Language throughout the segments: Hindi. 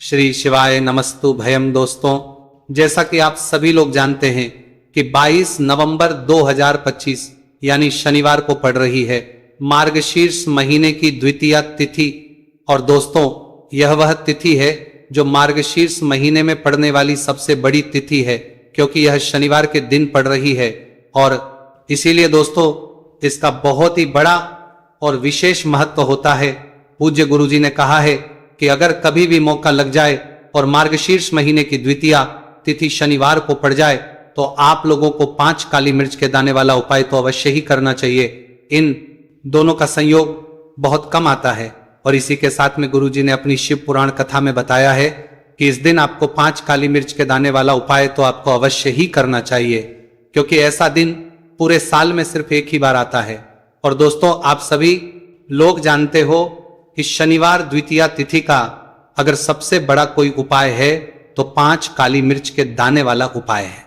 श्री शिवाय नमस्तु भयम। दोस्तों, जैसा कि आप सभी लोग जानते हैं कि 22 नवंबर 2025 यानी शनिवार को पड़ रही है मार्गशीर्ष महीने की द्वितीय तिथि। और दोस्तों, यह वह तिथि है जो मार्गशीर्ष महीने में पड़ने वाली सबसे बड़ी तिथि है, क्योंकि यह शनिवार के दिन पड़ रही है। और इसीलिए दोस्तों, इसका बहुत ही बड़ा और विशेष महत्व होता है। पूज्य गुरुजी ने कहा है कि अगर कभी भी मौका लग जाए और मार्गशीर्ष महीने की द्वितीय तिथि शनिवार को पड़ जाए तो आप लोगों को 5 काली मिर्च के दाने वाला उपाय तो अवश्य ही करना चाहिए। इन दोनों का संयोग बहुत कम आता है। और इसी के साथ में गुरुजी ने अपनी शिव पुराण कथा में बताया है कि इस दिन आपको 5 काली मिर्च के दाने वाला उपाय तो आपको अवश्य ही करना चाहिए, क्योंकि ऐसा दिन पूरे साल में सिर्फ एक ही बार आता है। और दोस्तों, आप सभी लोग जानते हो कि शनिवार द्वितीय तिथि का अगर सबसे बड़ा कोई उपाय है तो 5 काली मिर्च के दाने वाला उपाय है।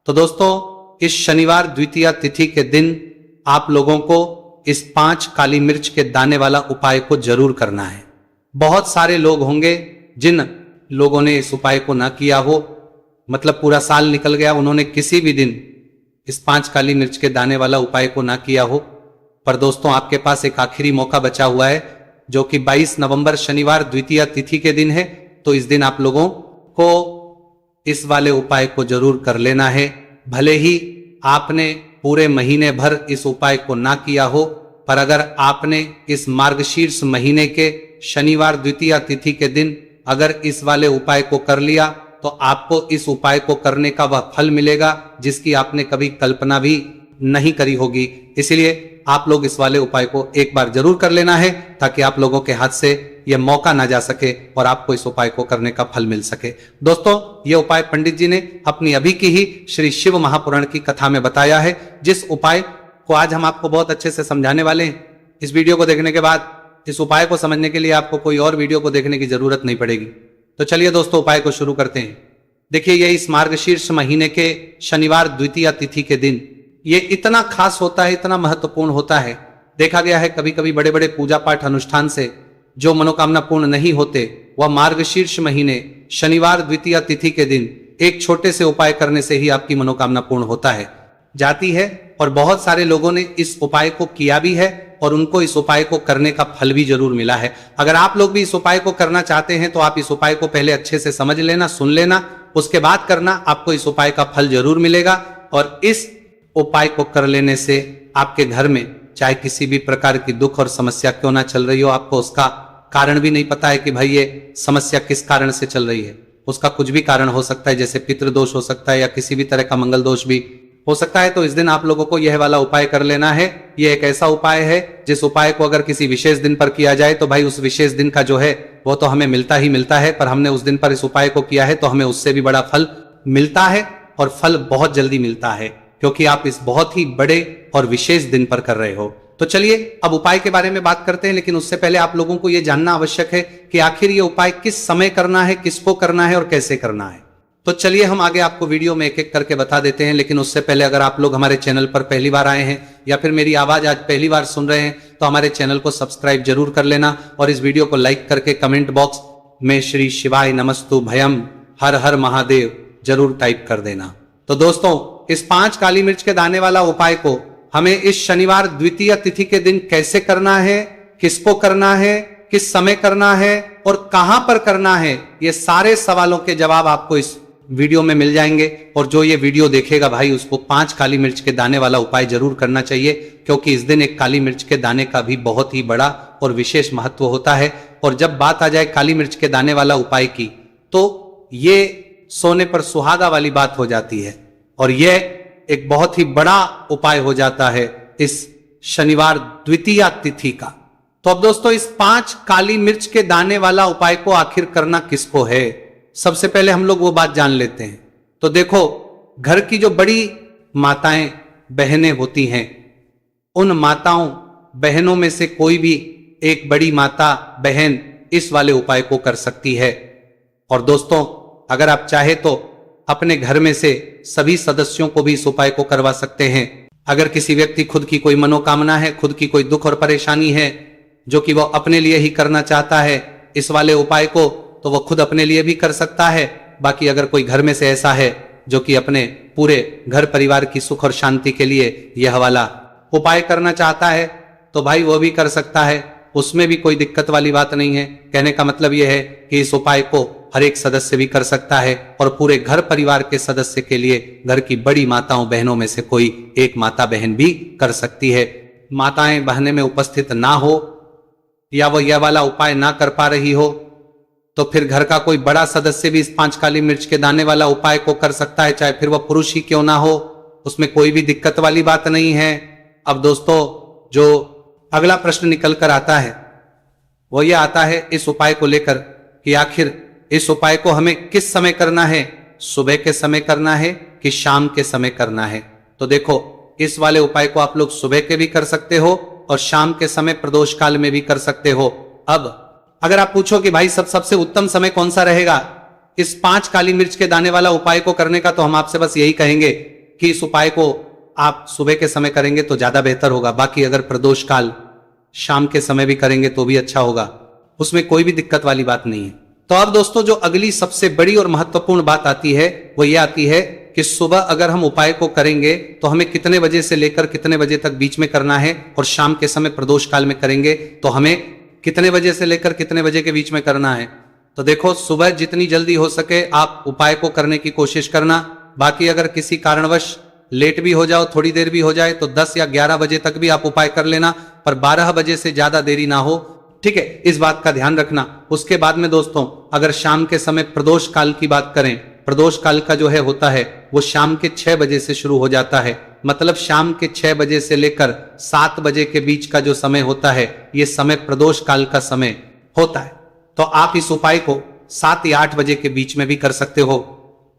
तो दोस्तों, इस शनिवार द्वितीय तिथि के दिन आप लोगों को इस 5 काली मिर्च के दाने वाला उपाय को जरूर करना है। बहुत सारे लोग होंगे जिन लोगों ने इस उपाय को ना किया हो, मतलब पूरा साल निकल गया, उन्होंने किसी भी दिन इस 5 काली मिर्च के दाने वाला उपाय को ना किया हो। पर दोस्तों, आपके पास एक आखिरी मौका बचा हुआ है, जो कि 22 नवंबर शनिवार द्वितीय तिथि के दिन है। तो इस दिन आप लोगों को इस वाले उपाय को जरूर कर लेना है। भले ही आपने पूरे महीने भर इस उपाय को ना किया हो, पर अगर आपने इस मार्गशीर्ष महीने के शनिवार द्वितीय तिथि के दिन अगर इस वाले उपाय को कर लिया तो आपको इस उपाय को करने का वह फल मिलेगा जिसकी आपने कभी कल्पना भी नहीं करी होगी। इसलिए आप लोग इस वाले उपाय को एक बार जरूर कर लेना है, ताकि आप लोगों के हाथ से यह मौका ना जा सके और आपको इस उपाय को करने का फल मिल सके। दोस्तों, यह उपाय पंडित जी ने अपनी अभी की ही श्री शिव महापुराण की कथा में बताया है, जिस उपाय को आज हम आपको बहुत अच्छे से समझाने वाले हैं। इस वीडियो को देखने के बाद इस उपाय को समझने के लिए आपको कोई और वीडियो को देखने की जरूरत नहीं पड़ेगी। तो चलिए दोस्तों, उपाय को शुरू करते हैं। देखिए, यह इस मार्गशीर्ष महीने के शनिवार द्वितीय तिथि के दिन ये इतना खास होता है, इतना महत्वपूर्ण होता है। देखा गया है कभी कभी बड़े बड़े पूजा पाठ अनुष्ठान से जो मनोकामना पूर्ण नहीं होते, वह मार्गशीर्ष महीने शनिवार द्वितीय तिथि के दिन एक छोटे से उपाय करने से ही आपकी मनोकामना पूर्ण होता है जाती है। और बहुत सारे लोगों ने इस उपाय को किया भी है और उनको इस उपाय को करने का फल भी जरूर मिला है। अगर आप लोग भी इस उपाय को करना चाहते हैं तो आप इस उपाय को पहले अच्छे से समझ लेना, सुन लेना, उसके बाद करना। आपको इस उपाय का फल जरूर मिलेगा। और इस उपाय को कर लेने से आपके घर में चाहे किसी भी प्रकार की दुख और समस्या क्यों ना चल रही हो, आपको उसका कारण भी नहीं पता है कि भाई ये समस्या किस कारण से चल रही है। उसका कुछ भी कारण हो सकता है, जैसे पितृदोष हो सकता है या किसी भी तरह का मंगल दोष भी हो सकता है। तो इस दिन आप लोगों को यह वाला उपाय कर लेना है। यह एक ऐसा उपाय है जिस उपाय को अगर किसी विशेष दिन पर किया जाए तो भाई उस विशेष दिन का जो है वो तो हमें मिलता ही मिलता है, पर हमने उस दिन पर इस उपाय को किया है तो हमें उससे भी बड़ा फल मिलता है, और फल बहुत जल्दी मिलता है, क्योंकि आप इस बहुत ही बड़े और विशेष दिन पर कर रहे हो। तो चलिए अब उपाय के बारे में बात करते हैं, लेकिन उससे पहले आप लोगों को यह जानना आवश्यक है कि आखिर ये उपाय किस समय करना है, किसको करना है और कैसे करना है। तो चलिए हम आगे आपको वीडियो में एक एक करके बता देते हैं। लेकिन उससे पहले अगर आप लोग हमारे चैनल पर पहली बार आए हैं या फिर मेरी आवाज आज पहली बार सुन रहे हैं तो हमारे चैनल को सब्सक्राइब जरूर कर लेना और इस वीडियो को लाइक करके कमेंट बॉक्स में श्री शिवाय नमस्तु भयम हर हर महादेव जरूर टाइप कर देना। तो दोस्तों, इस 5 काली मिर्च के दाने वाला उपाय को हमें इस शनिवार द्वितीय तिथि के दिन कैसे करना है, किसको करना है, किस समय करना है और कहां पर करना है, ये सारे सवालों के जवाब आपको इस वीडियो में मिल जाएंगे। और जो ये वीडियो देखेगा भाई, उसको 5 काली मिर्च के दाने वाला उपाय जरूर करना चाहिए, क्योंकि इस दिन एक काली मिर्च के दाने का भी बहुत ही बड़ा और विशेष महत्व होता है। और जब बात आ जाए काली मिर्च के दाने वाला उपाय की, तो ये सोने पर सुहागा वाली बात हो जाती है और यह एक बहुत ही बड़ा उपाय हो जाता है इस शनिवार द्वितीय तिथि का। तो अब दोस्तों, इस 5 काली मिर्च के दाने वाला उपाय को आखिर करना किसको है, सबसे पहले हम लोग वो बात जान लेते हैं। तो देखो, घर की जो बड़ी माताएं बहनें होती हैं, उन माताओं बहनों में से कोई भी एक बड़ी माता बहन इस वाले उपाय को कर सकती है। और दोस्तों, अगर आप चाहे तो अपने घर में से सभी सदस्यों को भी इस उपाय को करवा सकते हैं। अगर किसी व्यक्ति खुद की कोई मनोकामना है, खुद की कोई दुख और परेशानी है जो कि वो अपने लिए ही करना चाहता है, इस वाले उपाय को तो वो खुद अपने लिए भी कर सकता है। बाकी अगर कोई घर में से ऐसा है जो कि अपने पूरे घर परिवार की सुख और शांति के लिए यह वाला उपाय करना चाहता है तो भाई वो भी कर सकता है, उसमें भी कोई दिक्कत वाली बात नहीं है। कहने का मतलब यह है कि इस उपाय को हर एक सदस्य भी कर सकता है और पूरे घर परिवार के सदस्य के लिए घर की बड़ी माताओं बहनों में से कोई एक माता बहन भी कर सकती है। माताएं बहनें में उपस्थित ना हो या वो यह वाला उपाय ना कर पा रही हो तो फिर घर का कोई बड़ा सदस्य भी इस 5 काली मिर्च के दाने वाला उपाय को कर सकता है, चाहे फिर वह पुरुष ही क्यों ना हो, उसमें कोई भी दिक्कत वाली बात नहीं है। अब दोस्तों जो अगला प्रश्न निकल कर आता है वो ये आता है इस उपाय को लेकर कि आखिर इस उपाय को हमें किस समय करना है, सुबह के समय करना है कि शाम के समय करना है। तो देखो इस वाले उपाय को आप लोग सुबह के भी कर सकते हो और शाम के समय प्रदोष काल में भी कर सकते हो। अब अगर आप पूछो कि भाई सबसे उत्तम समय कौन सा रहेगा इस 5 काली मिर्च के दाने वाला उपाय को करने का, तो हम आपसे बस यही कहेंगे कि इस उपाय को आप सुबह के समय करेंगे तो ज्यादा बेहतर होगा। बाकी अगर प्रदोष काल शाम के समय भी करेंगे तो भी अच्छा होगा, उसमें कोई भी दिक्कत वाली बात नहीं है। तो अब दोस्तों जो अगली सबसे बड़ी और महत्वपूर्ण बात आती है वो ये आती है कि सुबह अगर हम उपाय को करेंगे तो हमें कितने बजे से लेकर कितने बजे तक बीच में करना है, और शाम के समय प्रदोष काल में करेंगे तो हमें कितने बजे से लेकर कितने बजे के बीच में करना है। तो देखो सुबह जितनी जल्दी हो सके आप उपाय को करने की कोशिश करना। बाकी अगर किसी कारणवश लेट भी हो जाओ, थोड़ी देर भी हो जाए तो 10 या 11 बजे तक भी आप उपाय कर लेना, पर 12 बजे से ज्यादा देरी ना हो, ठीक है, इस बात का ध्यान रखना। उसके बाद में दोस्तों अगर शाम के समय प्रदोष काल की बात करें, प्रदोष काल का जो है होता है वो शाम के 6 बजे से शुरू हो जाता है। मतलब शाम के 6 बजे से लेकर 7 बजे के बीच का जो समय होता है ये समय प्रदोष काल का समय होता है। तो आप इस उपाय को 7 या 8 बजे के बीच में भी कर सकते हो।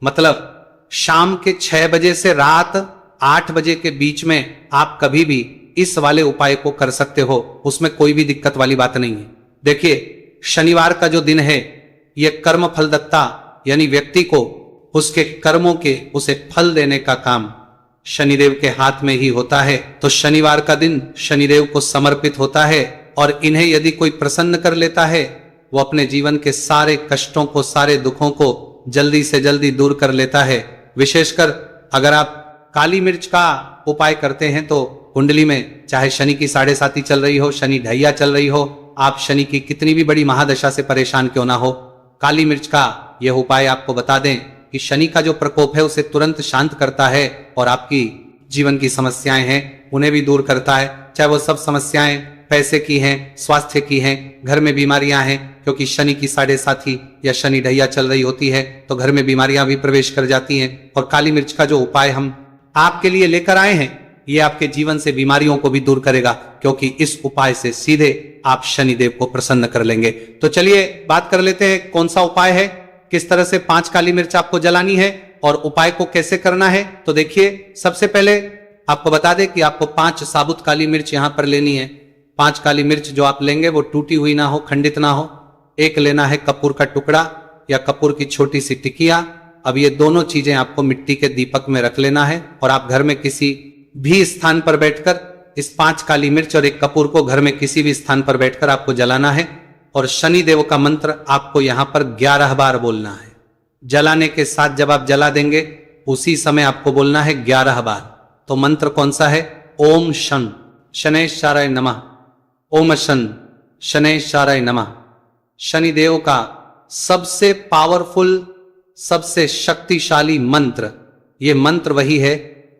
मतलब शाम के 6 बजे से रात 8 बजे के बीच में आप कभी भी इस वाले उपाय को कर सकते हो, उसमें कोई भी दिक्कत वाली बात नहीं है। देखिए शनिवार का जो दिन है यह कर्म फलदत्ता, यानी व्यक्ति को उसके कर्मों के उसे फल देने का काम शनिदेव के हाथ में ही होता है। तो शनिवार का दिन शनिदेव को समर्पित होता है और इन्हें यदि कोई प्रसन्न कर लेता है वो अपने जीवन के सारे कष्टों को, सारे दुखों को जल्दी से जल्दी दूर कर लेता है। विशेषकर अगर आप काली मिर्च का उपाय करते हैं तो कुंडली में चाहे शनि की 7.5 चल रही हो, शनि ढैया चल रही हो, आप शनि की कितनी भी बड़ी महादशा से परेशान क्यों ना हो, काली मिर्च का यह उपाय आपको बता दें कि शनि का जो प्रकोप है उसे तुरंत शांत करता है और आपकी जीवन की समस्याएं हैं उन्हें भी दूर करता है। चाहे वो सब समस्याएं पैसे की हैं, स्वास्थ्य की हैं, घर में बीमारियां हैं, क्योंकि शनि की 7.5 या शनि ढैया चल रही होती है तो घर में बीमारियां भी प्रवेश कर जाती हैं। और काली मिर्च का जो उपाय हम आपके लिए लेकर आए हैं ये आपके जीवन से बीमारियों को भी दूर करेगा, क्योंकि इस उपाय से सीधे आप शनिदेव को प्रसन्न कर लेंगे। तो चलिए बात कर लेते हैं कौन सा उपाय है, किस तरह से 5 काली मिर्च आपको जलानी है और उपाय को कैसे करना है। तो देखिए सबसे पहले आपको बता दें कि आपको 5 साबुत काली मिर्च यहां पर लेनी है। 5 काली मिर्च जो आप लेंगे वो टूटी हुई ना हो, खंडित ना हो। एक लेना है कपूर का टुकड़ा या कपूर की छोटी सी टिकिया। अब ये दोनों चीजें आपको मिट्टी के दीपक में रख लेना है और आप घर में किसी भी स्थान पर बैठकर इस 5 काली मिर्च और एक कपूर को घर में किसी भी स्थान पर बैठकर आपको जलाना है और शनि देव का मंत्र आपको यहां पर 11 बार बोलना है। जलाने के साथ जब आप जला देंगे उसी समय आपको बोलना है 11 बार। तो मंत्र कौन सा है? ओम शन शनैश्चराय नमः, ओम शन शनैश्चराय नमः। शनिदेव का सबसे पावरफुल, सबसे शक्तिशाली मंत्र, ये मंत्र वही है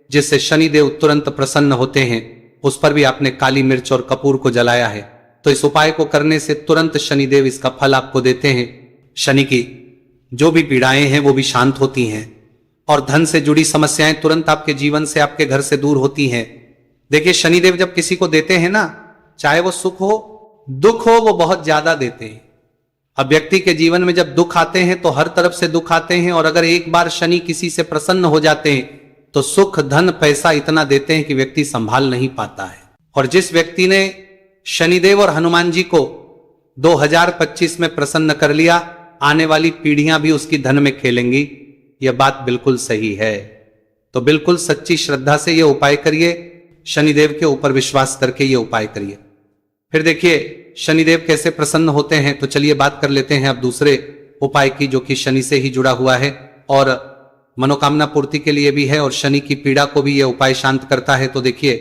जिससे शनिदेव तुरंत प्रसन्न होते हैं। उस पर भी आपने काली मिर्च और कपूर को जलाया है, तो इस उपाय को करने से तुरंत शनिदेव इसका फल आपको देते हैं। शनि की जो भी पीड़ाएं हैं वो भी शांत होती हैं और धन से जुड़ी समस्याएं तुरंत आपके जीवन से, आपके घर से दूर होती हैं। देखिए शनिदेव जब किसी को देते हैं ना, चाहे वो सुख हो दुख हो, वो बहुत ज्यादा देते हैं। अब व्यक्ति के जीवन में जब दुख आते हैं तो हर तरफ से दुख आते हैं, और अगर एक बार शनि किसी से प्रसन्न हो जाते हैं तो सुख धन पैसा इतना देते हैं कि व्यक्ति संभाल नहीं पाता है। और जिस व्यक्ति ने शनिदेव और हनुमान जी को 2025 में प्रसन्न कर लिया, आने वाली पीढ़ियां भी उसकी धन में खेलेंगी। यह बात बिल्कुल सही है। तो बिल्कुल सच्ची श्रद्धा से यह उपाय करिए, शनिदेव के ऊपर विश्वास करके यह उपाय करिए। फिर देखिए शनिदेव कैसे प्रसन्न होते हैं। तो चलिए बात कर लेते हैं अब दूसरे उपाय की, जो कि शनि से ही जुड़ा हुआ है और मनोकामना पूर्ति के लिए भी है और शनि की पीड़ा को भी यह उपाय शांत करता है। तो देखिए,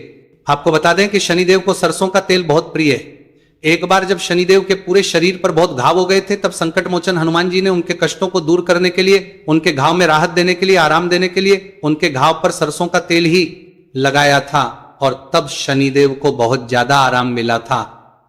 आपको बता दें कि शनिदेव को सरसों का तेल बहुत प्रिय है। एक बार जब शनिदेव के पूरे शरीर पर बहुत घाव हो गए थे, तब संकट मोचन हनुमान जी ने उनके कष्टों को दूर करने के लिए, उनके घाव में राहत देने के लिए, आराम देने के लिए उनके घाव पर सरसों का तेल ही लगाया था और तब शनिदेव को बहुत ज्यादा आराम मिला था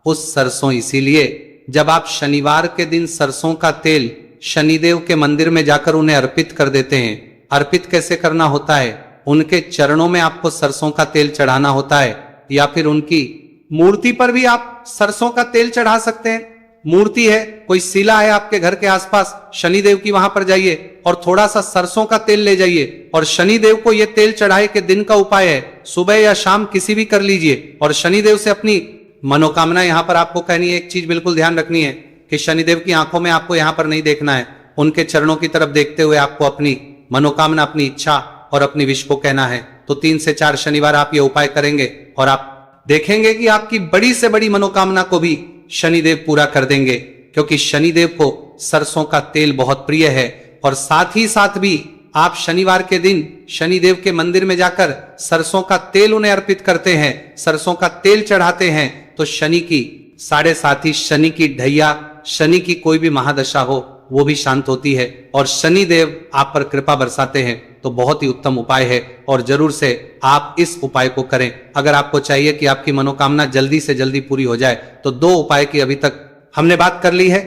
उस सरसों। इसीलिए जब आप शनिवार के दिन सरसों का तेल शनिदेव के मंदिर में जाकर उन्हें अर्पित कर देते हैं, अर्पित कैसे करना होता है, उनके चरणों में आपको सरसों का तेल चढ़ाना होता है या फिर उनकी मूर्ति पर भी आप सरसों का तेल चढ़ा सकते हैं। मूर्ति है, कोई शिला है आपके घर के आसपास, शनिदेव की, वहां पर जाइए और थोड़ा सा सरसों का तेल ले जाइए और शनिदेव को यह तेल चढ़ाए के दिन का उपाय है, सुबह या शाम किसी भी कर लीजिए और शनिदेव से अपनी मनोकामना यहां पर आपको कहनी है। एक चीज बिल्कुल ध्यान रखनी है कि शनिदेव की आंखों में आपको यहां पर नहीं देखना है, उनके चरणों की तरफ देखते हुए आपको अपनी मनोकामना, अपनी इच्छा और अपनी विश को कहना है। तो 3 से 4 शनिवार आप ये उपाय करेंगे और आप देखेंगे कि आपकी बड़ी से बड़ी मनोकामना को भी शनिदेव पूरा कर देंगे, क्योंकि शनिदेव को सरसों का तेल बहुत प्रिय है। और साथ ही साथ भी आप शनिवार के दिन शनिदेव के मंदिर में जाकर सरसों का तेल उन्हें अर्पित करते हैं, सरसों का तेल चढ़ाते हैं, तो शनि की 7.5, शनि की ढैया, शनि की कोई भी महादशा हो वो भी शांत होती है और शनिदेव आप पर कृपा बरसाते हैं। तो बहुत ही उत्तम उपाय है और जरूर से आप इस उपाय को करें। अगर आपको चाहिए कि आपकी मनोकामना जल्दी से जल्दी पूरी हो जाए, तो 2 उपाय की अभी तक हमने बात कर ली है।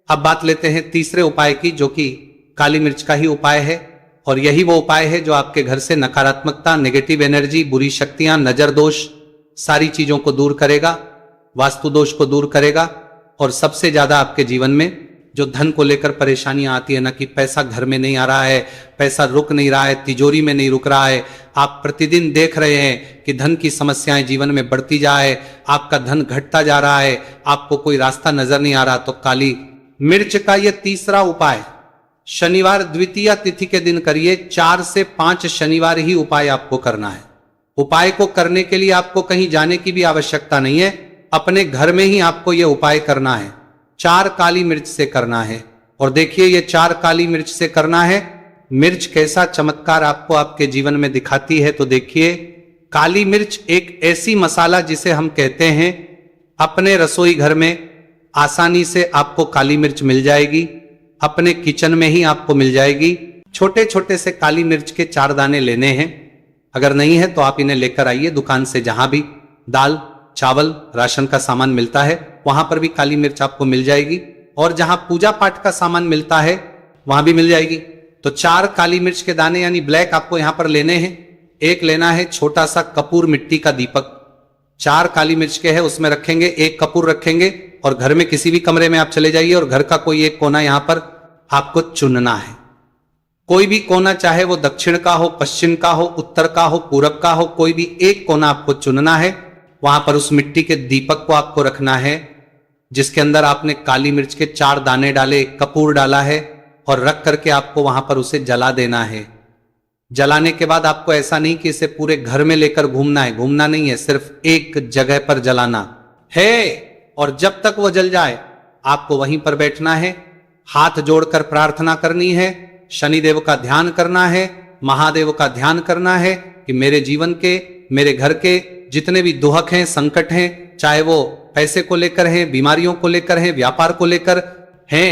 अब बात लेते हैं तीसरे उपाय की, जो कि काली मिर्च का ही उपाय है और यही वो उपाय है जो आपके घर से नकारात्मकता, नेगेटिव एनर्जी, बुरी शक्तियां, नजर दोष, सारी चीजों को दूर करेगा, वास्तु दोष को दूर करेगा और सबसे ज्यादा आपके जीवन में जो धन को लेकर परेशानियां आती है ना, कि पैसा घर में नहीं आ रहा है, पैसा रुक नहीं रहा है, तिजोरी में नहीं रुक रहा है, आप प्रतिदिन देख रहे हैं कि धन की समस्याएं जीवन में बढ़ती जा रही है, आपका धन घटता जा रहा है, आपको कोई रास्ता नजर नहीं आ रहा, तो काली मिर्च का यह तीसरा उपाय शनिवार द्वितीया तिथि के दिन करिए। 4 से 5 शनिवार ही उपाय आपको करना है। उपाय को करने के लिए आपको कहीं जाने की भी आवश्यकता नहीं है, अपने घर में ही आपको यह उपाय करना है। 4 काली मिर्च से करना है और देखिए, ये 4 काली मिर्च से करना है। मिर्च कैसा चमत्कार आपको आपके जीवन में दिखाती है, तो देखिए, काली मिर्च एक ऐसी मसाला जिसे हम कहते हैं अपने रसोई घर में आसानी से आपको काली मिर्च मिल जाएगी, अपने किचन में ही आपको मिल जाएगी। छोटे छोटे से काली मिर्च के 4 दाने लेने हैं। अगर नहीं है तो आप इन्हें लेकर आइए दुकान से, जहां भी दाल, चावल, राशन का सामान मिलता है वहां पर भी काली मिर्च आपको मिल जाएगी और जहां पूजा पाठ का सामान मिलता है वहां भी मिल जाएगी। तो 4 काली मिर्च के दाने यानी ब्लैक आपको यहां पर लेने हैं। एक लेना है छोटा सा कपूर मिट्टी का दीपक, 4 काली मिर्च के है उसमें रखेंगे, 1 कपूर रखेंगे और घर में किसी भी कमरे में आप चले जाइए और घर का कोई एक कोना यहां पर आपको चुनना है। कोई भी कोना, चाहे वो दक्षिण का हो, पश्चिम का हो, उत्तर का हो, पूरब का हो, कोई भी एक कोना आपको चुनना है। वहां पर उस मिट्टी के दीपक को आपको रखना है जिसके अंदर आपने काली मिर्च के 4 दाने डाले, कपूर डाला है और रख करके आपको वहां पर उसे जला देना है। जलाने के बाद आपको ऐसा नहीं कि इसे पूरे घर में लेकर घूमना है, घूमना नहीं है, सिर्फ एक जगह पर जलाना है और जब तक वो जल जाए आपको वहीं पर बैठना है, हाथ जोड़कर प्रार्थना करनी है, शनिदेव का ध्यान करना है, महादेव का ध्यान करना है कि मेरे जीवन के, मेरे घर के जितने भी दुहक हैं, संकट हैं, चाहे वो पैसे को लेकर हैं, बीमारियों को लेकर हैं, व्यापार को लेकर हैं,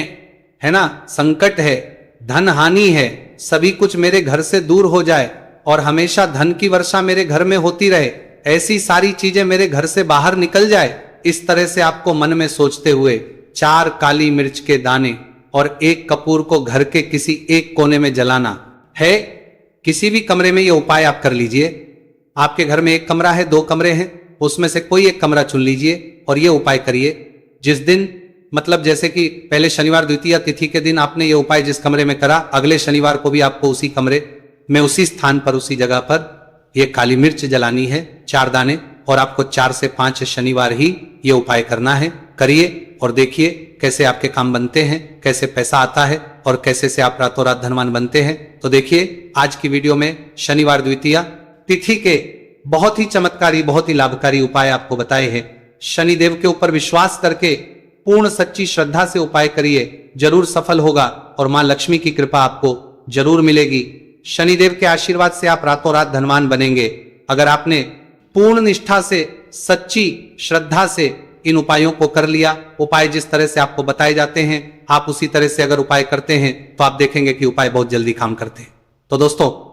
है ना, संकट है, धन हानि है, सभी कुछ मेरे घर से दूर हो जाए और हमेशा धन की वर्षा मेरे घर में होती रहे, ऐसी सारी चीजें मेरे घर से बाहर निकल जाए। इस तरह से आपको मन में सोचते हुए 4 काली मिर्च के दाने और 1 कपूर को घर के किसी एक कोने में जलाना है। किसी भी कमरे में ये उपाय आप कर लीजिए। आपके घर में 1 कमरा है, 2 कमरे हैं, उसमें से कोई एक कमरा चुन लीजिए और ये उपाय करिए। जिस दिन, मतलब जैसे कि पहले शनिवार द्वितीया तिथि के दिन आपने ये उपाय जिस कमरे में करा, अगले शनिवार को भी आपको उसी कमरे में, उसी स्थान पर, उसी जगह पर ये काली मिर्च जलानी है, 4 दाने, और आपको 4 से 5 शनिवार ही ये उपाय करना है। करिए और देखिए कैसे आपके काम बनते हैं, कैसे पैसा आता है और कैसे से आप रातों रात धनवान बनते हैं। तो देखिए, आज की वीडियो में शनिवार द्वितीया तिथि के बहुत ही चमत्कारी, बहुत ही लाभकारी उपाय आपको बताए हैं। शनिदेव के ऊपर विश्वास करके पूर्ण सच्ची श्रद्धा से उपाय करिए, जरूर सफल होगा और मां लक्ष्मी की कृपा आपको जरूर मिलेगी। शनिदेव के आशीर्वाद से आप रातों रात धनवान बनेंगे। अगर आपने पूर्ण निष्ठा से, सच्ची श्रद्धा से इन उपायों को कर लिया, उपाय जिस तरह से आपको बताए जाते हैं आप उसी तरह से अगर उपाय करते हैं तो आप देखेंगे कि उपाय बहुत जल्दी काम करते हैं। तो दोस्तों,